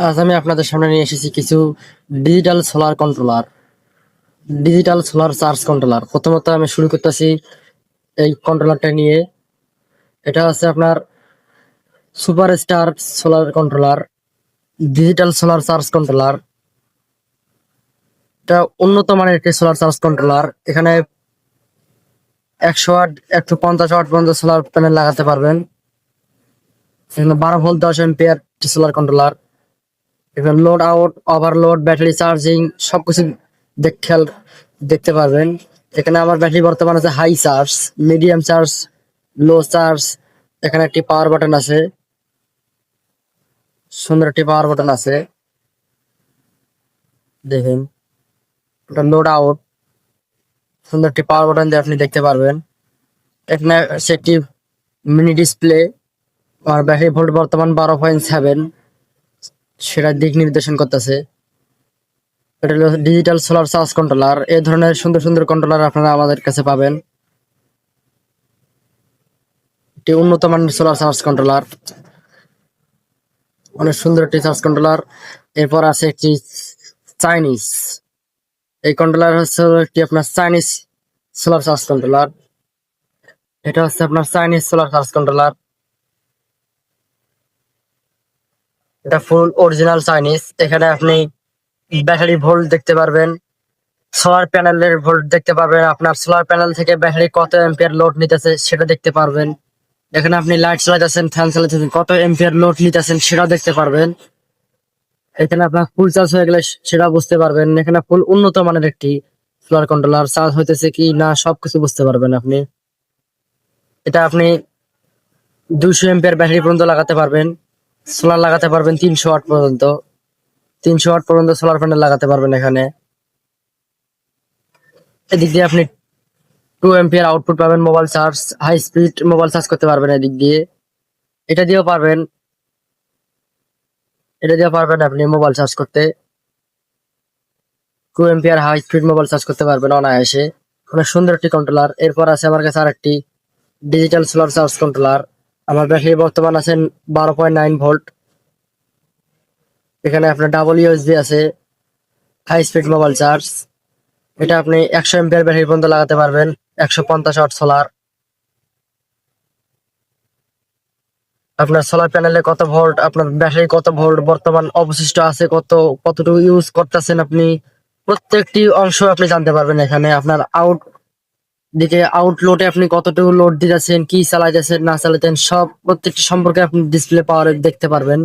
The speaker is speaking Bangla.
আজ আমি আপনাদের সামনে নিয়ে এসেছি কিছু digital solar controller, digital solar charge controller. প্রথমত আমি শুরু করতেছি এই কন্ট্রোলারটা নিয়ে। এটা হচ্ছে আপনার super star solar controller, digital solar charge controller. এটা উন্নত মানের একটি সোলার চার্জ কন্ট্রোলার। এখানে 100 ওয়াট 150 ওয়াট পর্যন্ত সোলার প্যানেল লাগাতে পারবেন। এখানে 12 ভোল্ট 10 এম্পিয়ার সোলার কন্ট্রোলার। এখানে load out, overload, battery charging সবকিছু খেয়াল দেখতে পারবেন। এখানে আমার ব্যাটারি বর্তমান আছে হাই চার্জ, মিডিয়াম চার্জ, লো চার্জ। এখানে একটি পাওয়ার বাটন আছে, সুন্দর একটি পাওয়ার বাটন আছে, দেখেন। এটা লোড আউট, সুন্দর একটি পাওয়ার বাটন দিয়ে আপনি দেখতে পারবেন। এখানে আছে একটি মিনি ডিসপ্লে। আমার ব্যাটারি ভোল্ট বর্তমান 12.7, সেটা দিক নির্দেশন করতেছে। এটা হলো ডিজিটাল সোলার চার্জ কন্ট্রোলার। এই ধরনের সুন্দর সুন্দর কন্ট্রোলার আপনারা আমাদের কাছে পাবেন। একটি উন্নত মানের সোলার চার্জ কন্ট্রোলার, অনেক সুন্দর একটি চার্জ কন্ট্রোলার। এরপর আছে একটি চাইনিজ, এই কন্ট্রোলার হচ্ছে একটি আপনার চাইনিজ সোলার চার্জ কন্ট্রোলার। এটা হচ্ছে আপনার চাইনিজ সোলার চার্জ কন্ট্রোলার। এটা ফুল অরিজিনাল চাইনিজ। এখানে আপনি ব্যাটারি ভোল্ট দেখতে পারবেন, সোলার প্যানেলের ভোল্ট দেখতে পারবেন, আপনার সোলার প্যানেল থেকে ব্যাটারি কত এম্পিয়ার লোড নিতেছে সেটা দেখতে পারবেন। এখানে আপনি লাইট চালাতেছেন, ফ্যান চালাতেছেন, কত এম্পিয়ার লোড নিতেছেন সেটা দেখতে পারবেন। এখানে আপনার ফুল চার্জ হয়ে গেলে সেটা বুঝতে পারবেন। এখানে ফুল উন্নত মানের একটি সোলার কন্ট্রোলার, চার্জ হইতেছে কি না সবকিছু বুঝতে পারবেন আপনি। এটা আপনি 200 এম্পিয়ার ব্যাটারি পর্যন্ত লাগাতে পারবেন, সোলার লাগাতে পারবেন 300 ওয়াট পর্যন্ত। 300 ওয়াট পর্যন্ত সোলার প্যানেল লাগাতে পারবেন এখানে। এদিক দিয়ে আপনি 2 এম্পিয়ার আউটপুট পাবেন, mobile charge, high speed mobile charge করতে পারবেন এদিক দিয়ে। এটা দিয়েও পারবেন, এটা দিয়ে পারবেন আপনি মোবাইল চার্জ করতে। 2 ampere high speed mobile charge করতে পারবেন অনায়াসে। অনেক সুন্দর একটি কন্ট্রোলার। এরপর আছে আমার কাছে আরেকটি ডিজিটাল সোলার চার্জ কন্ট্রোলার। আমার ব্যাটারি বর্তমান আছে 12.9 ভোল্ট। এখানে আপনার ডাবল ইউএসবি আছে, হাই স্পিড মোবাইল চার্জ। এটা আপনি 100 এম্পিয়ার ব্যাটারি পর্যন্ত লাগাতে পারবেন, 150 ওয়াট সোলার। আপনার সোলার প্যানেলে কত ভোল্ট, আপনার ব্যাটারি কত ভোল্ট বর্তমান অবশিষ্ট আছে, কতটুকু ইউজ করতেছেন আপনি, প্রত্যেকটি অংশ আপনি জানতে পারবেন এখানে। আপনার আউটলোডে আপনি কতটুকু লোড দিতেছেন, কি চালাইতেছেন না চালাইতেন, সব প্রত্যেকটি সম্পর্কে আপনি ডিসপ্লে পাওয়ারে দেখতে পারবেন।